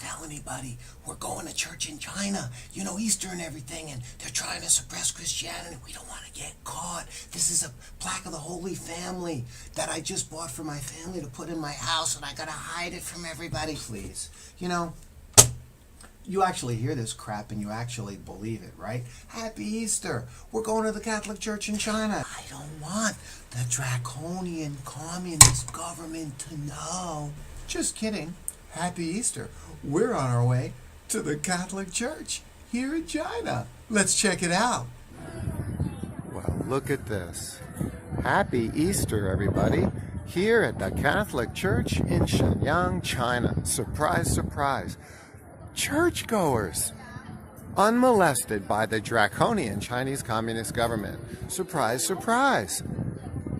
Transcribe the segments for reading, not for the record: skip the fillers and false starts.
tell anybody we're going to church in China, you know, Easter and everything, and they're trying to suppress Christianity. We don't want to get caught. This is a plaque of the Holy Family that I just bought for my family to put in my house, and I got to hide it from everybody. Please, you know, you actually hear this crap and you actually believe it, right? Happy Easter. We're going to the Catholic Church in China. I don't want the draconian communist government to know. Just kidding. Happy Easter. We're on our way to the Catholic Church here in China. Let's check it out. Well, look at this. Happy Easter, everybody. Here at the Catholic Church in Shenyang, China. Surprise, surprise. Churchgoers unmolested by the draconian Chinese Communist government. Surprise, surprise.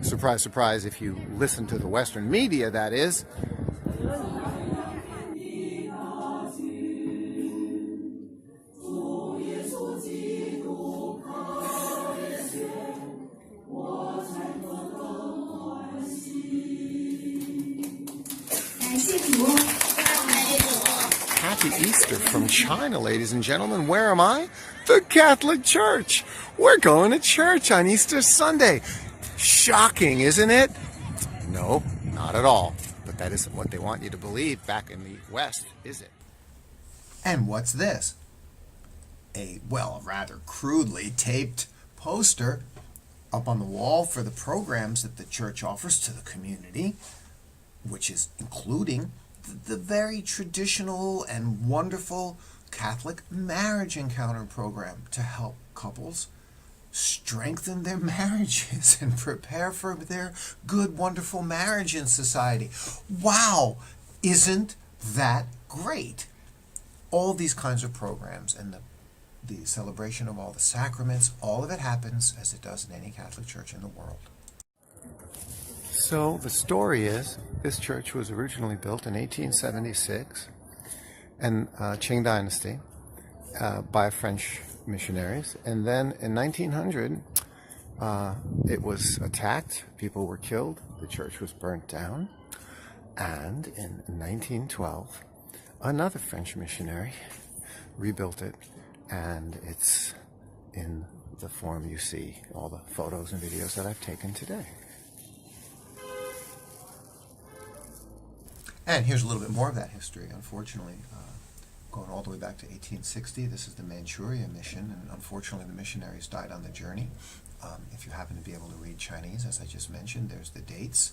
Surprise, surprise if you listen to the Western media, that is. Happy Easter from China, ladies and gentlemen. Where am I? The Catholic Church. We're going to church on Easter Sunday. Shocking, isn't it? No, not at all. But that isn't what they want you to believe back in the West, is it? And what's this? A rather crudely taped poster up on the wall for the programs that the church offers to the community, which is including the very traditional and wonderful Catholic marriage encounter program to help couples strengthen their marriages and prepare for their good, wonderful marriage in society. Wow, isn't that great? All these kinds of programs and the celebration of all the sacraments, all of it happens as it does in any Catholic church in the world. So the story is, this church was originally built in 1876 in Qing Dynasty by French missionaries, and then in 1900 it was attacked, people were killed, the church was burnt down, and in 1912 another French missionary rebuilt it, and it's in the form you see, all the photos and videos that I've taken today. And here's a little bit more of that history, unfortunately. Going all the way back to 1860, this is the Manchuria mission, and unfortunately the missionaries died on the journey. If you happen to be able to read Chinese, as I just mentioned, there's the dates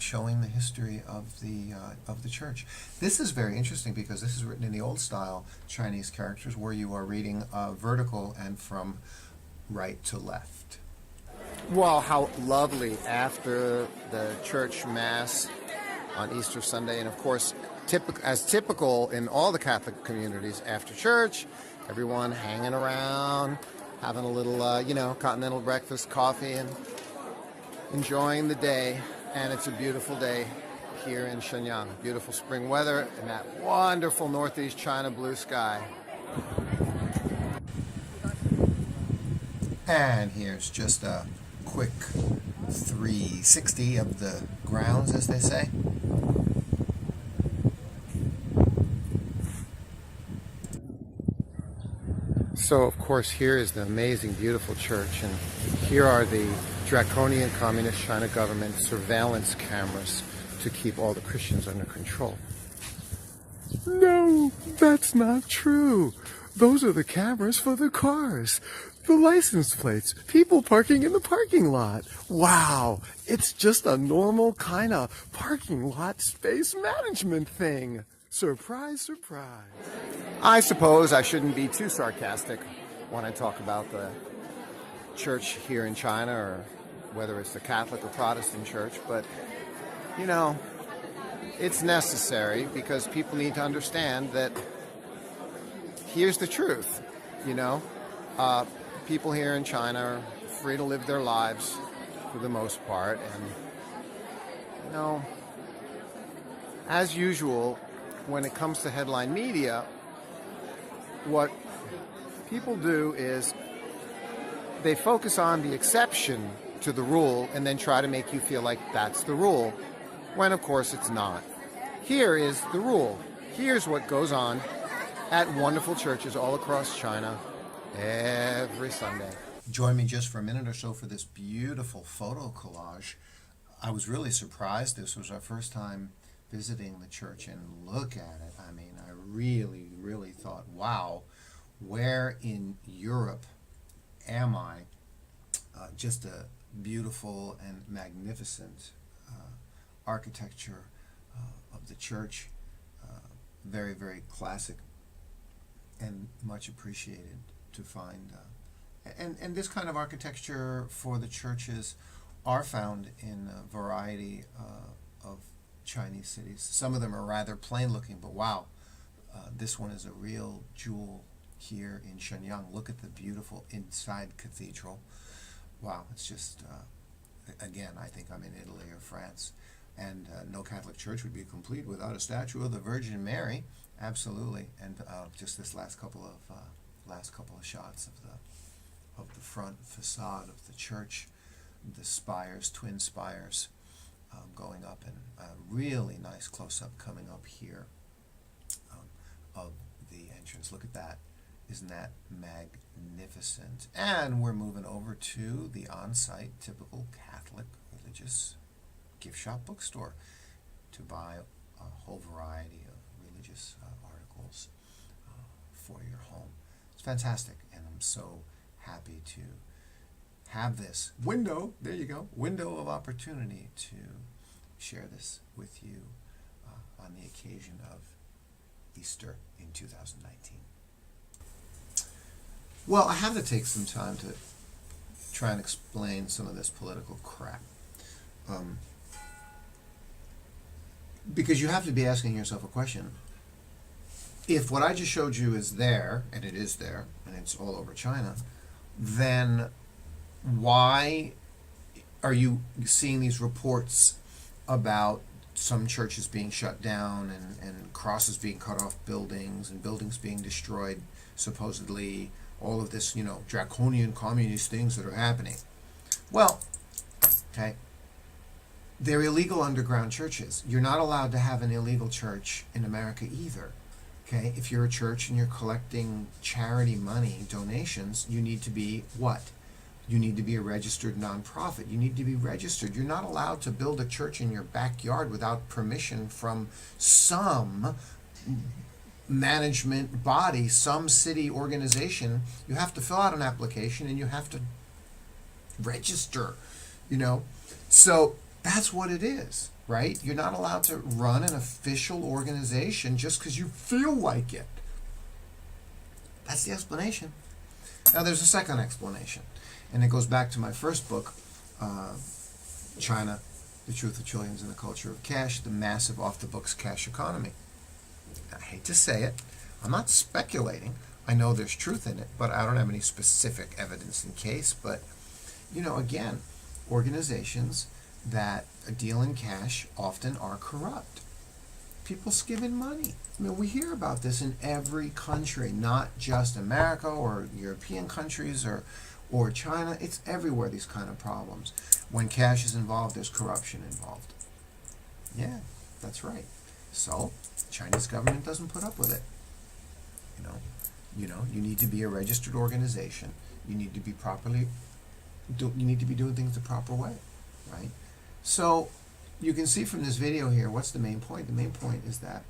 showing the history of the church. This is very interesting because this is written in the old style Chinese characters where you are reading vertical and from right to left. Well, how lovely after the church mass on Easter Sunday, and of course, as typical in all the Catholic communities, after church, everyone hanging around, having a little, continental breakfast, coffee, and enjoying the day. And it's a beautiful day here in Shenyang. Beautiful spring weather and that wonderful northeast China blue sky. And here's just a quick 360 of the grounds, as they say. So, of course, here is the amazing, beautiful church, and here are the draconian communist China government surveillance cameras to keep all the Christians under control. No, that's not true. Those are the cameras for the cars, the license plates, people parking in the parking lot. Wow, it's just a normal kind of parking lot space management thing. Surprise, surprise. I suppose I shouldn't be too sarcastic when I talk about the church here in China, or whether it's the Catholic or Protestant church, but, you know, it's necessary because people need to understand that here's the truth, people here in China are free to live their lives for the most part, and, as usual, when it comes to headline media, what people do is they focus on the exception to the rule and then try to make you feel like that's the rule, when of course it's not. Here is the rule. Here's what goes on at wonderful churches all across China every Sunday. Join me just for a minute or so for this beautiful photo collage. I was really surprised. This was our first time visiting the church, and look at it. I mean, I really thought, wow, where in Europe am I? Just a beautiful and magnificent architecture of the church. Very classic and much appreciated to find. And this kind of architecture for the churches are found in a variety of Chinese cities. Some of them are rather plain looking, but wow, this one is a real jewel here in Shenyang. Look at the beautiful inside cathedral. Wow, it's just, again, I think I'm in Italy or France. And no Catholic church would be complete without a statue of the Virgin Mary. Absolutely. And just this last couple of shots of the front facade of the church, the spires, twin spires, going up, and a really nice close-up coming up here of the entrance. Look at that. Isn't that magnificent? And we're moving over to the on-site typical Catholic religious gift shop bookstore to buy a whole variety of religious articles for your home. It's fantastic, and I'm so happy to have this window, there you go, window of opportunity to share this with you on the occasion of Easter in 2019. Well, I have to take some time to try and explain some of this political crap. Because you have to be asking yourself a question. If what I just showed you is there, and it is there, and it's all over China, then why are you seeing these reports about some churches being shut down and crosses being cut off buildings and buildings being destroyed, supposedly, all of this, draconian communist things that are happening? Well, okay, they're illegal underground churches. You're not allowed to have an illegal church in America either. Okay, if you're a church and you're collecting charity money, donations, you need to be what? You need to be a registered nonprofit. You need to be registered. You're not allowed to build a church in your backyard without permission from some management body, some city organization. You have to fill out an application and you have to register, So that's what it is, right? You're not allowed to run an official organization just because you feel like it. That's the explanation. Now there's a second explanation, and it goes back to my first book, China, The Truth of Trillions and the Culture of Cash, the massive off-the-books cash economy. I hate to say it, I'm not speculating. I know there's truth in it, but I don't have any specific evidence in case. But, again, organizations that deal in cash often are corrupt. People skimming money. We hear about this in every country, not just America or European countries or China. It's everywhere, these kind of problems. When cash is involved, there's corruption involved. Yeah, that's right. So, Chinese government doesn't put up with it. You need to be a registered organization. You need to be you need to be doing things the proper way, right? So, you can see from this video here, what's the main point? The main point is that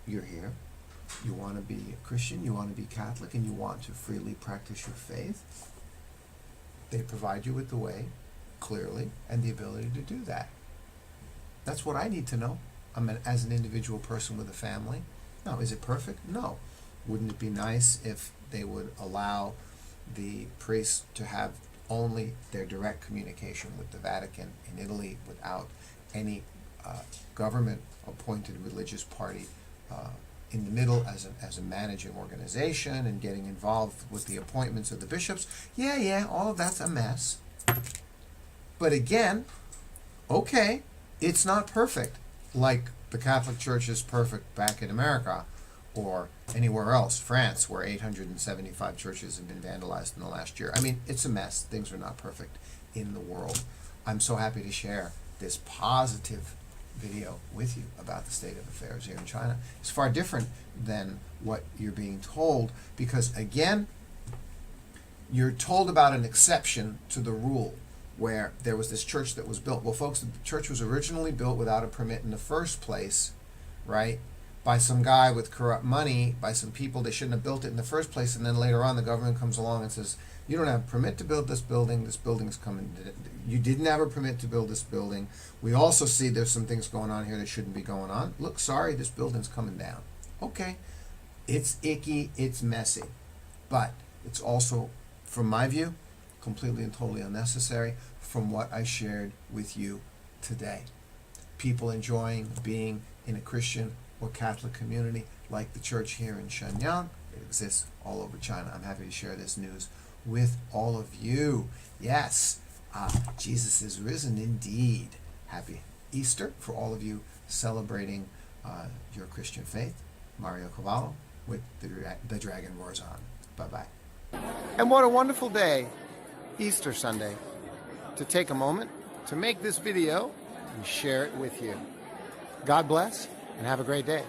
you're here, you want to be a Christian, you want to be Catholic, and you want to freely practice your faith. They provide you with the way, clearly, and the ability to do that. That's what I need to know. As an individual person with a family. Now, is it perfect? No. Wouldn't it be nice if they would allow the priests to have only their direct communication with the Vatican in Italy without any government-appointed religious party in the middle as a managing organization and getting involved with the appointments of the bishops? Yeah, all of that's a mess. But again, okay, it's not perfect like the Catholic Church is perfect back in America or anywhere else, France, where 875 churches have been vandalized in the last year. It's a mess. Things are not perfect in the world. I'm so happy to share this positive video with you about the state of affairs here in China. It's far different than what you're being told, because again, you're told about an exception to the rule where there was this church that was built. Well, folks, the church was originally built without a permit in the first place, right? By some guy with corrupt money, by some people. They shouldn't have built it in the first place, and then later on the government comes along and says, you don't have a permit to build this building's coming. You didn't have a permit to build this building. We also see there's some things going on here that shouldn't be going on. Look, sorry, this building's coming down. Okay, it's icky, it's messy, but it's also, from my view, completely and totally unnecessary from what I shared with you today. People enjoying being in a Christian or Catholic community like the church here in Shenyang. It exists all over China. I'm happy to share this news with all of you. Yes, Jesus is risen indeed. Happy Easter for all of you celebrating your Christian faith. Mario Cavallo with The Dragon Roars On. Bye-bye. And what a wonderful day, Easter Sunday, to take a moment to make this video and share it with you. God bless and have a great day.